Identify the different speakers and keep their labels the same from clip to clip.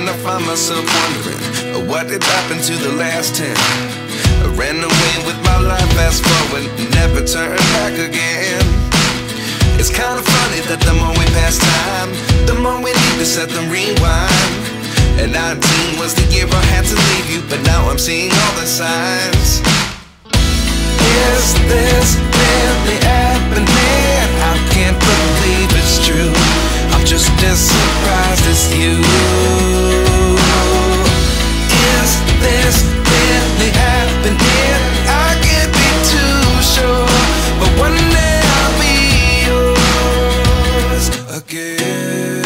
Speaker 1: I find myself wondering, what did happen to the last 10? I ran away with my life, fast forward, never turn back again. It's kind of funny that the more we pass time, the more we need to set them rewind. And 19 was the year I had to leave you, but now I'm seeing all the signs. Is this really happening? I can't believe it's true. I'm just as surprised as you. Is this really happening? I can't be too sure, but one day I'll be yours again.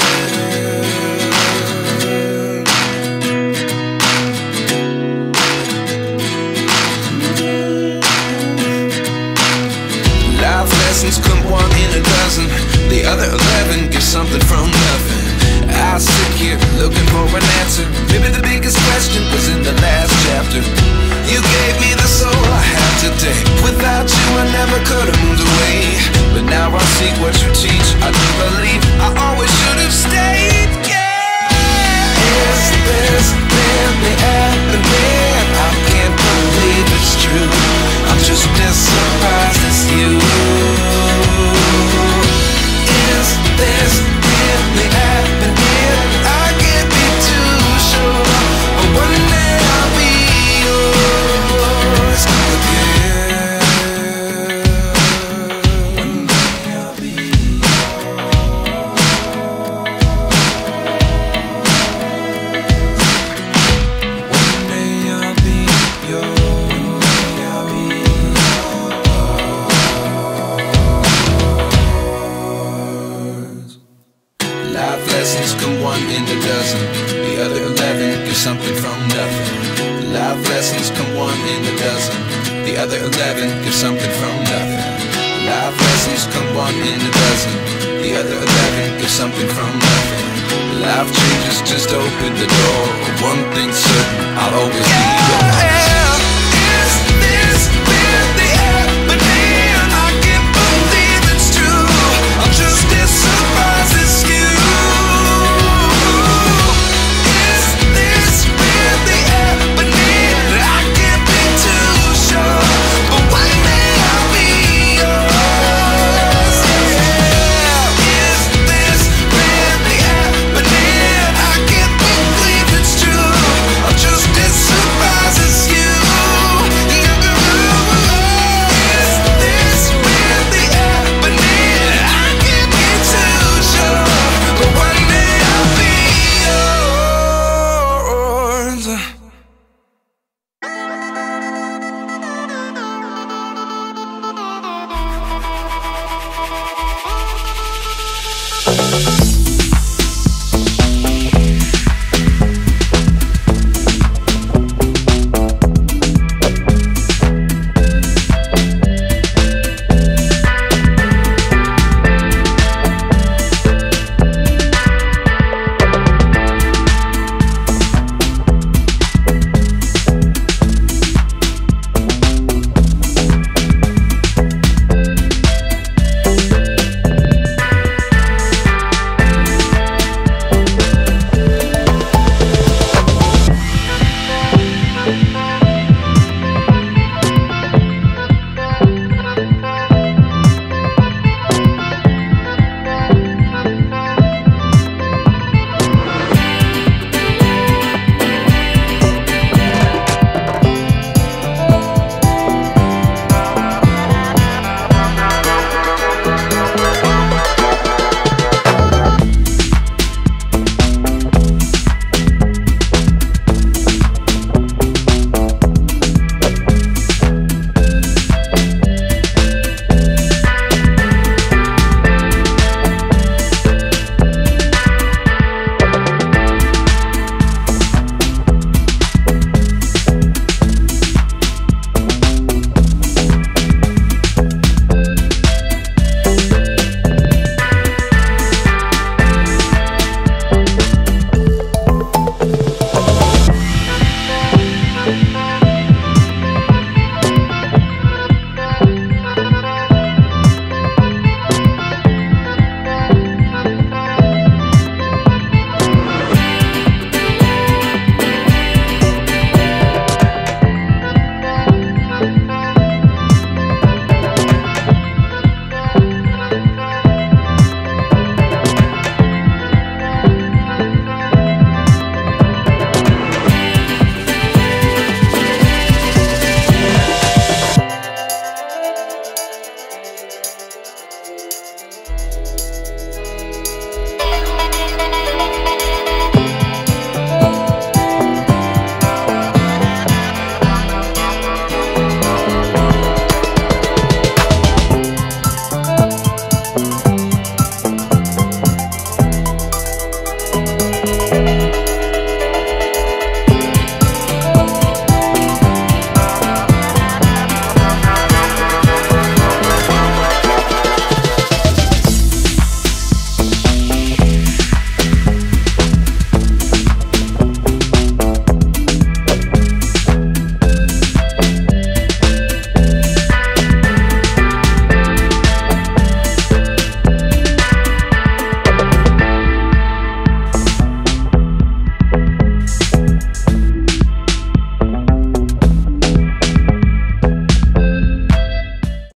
Speaker 1: Life lessons come one in a dozen, the other 11 give something from nothing. I sit here looking for an answer. Maybe the biggest question was in the last chapter. You gave me the soul I have today. Without you I never could have moved away. But now I see what you teach. I do believe I always should have stayed. Yeah. Is this really happening? I can't believe it's true. I'm just as surprised as you. Is this really happening? I can't be too sure, but one day I'll be yours again. One day I'll be yours. One day I'll be yours. Life lessons come one in a dozen, the other 11 give something from nothing. Life lessons come one in a dozen, the other 11 give something from nothing. Life lessons come one in a dozen, the other 11 give something from nothing. Life changes just open the door. One thing's certain, I'll always be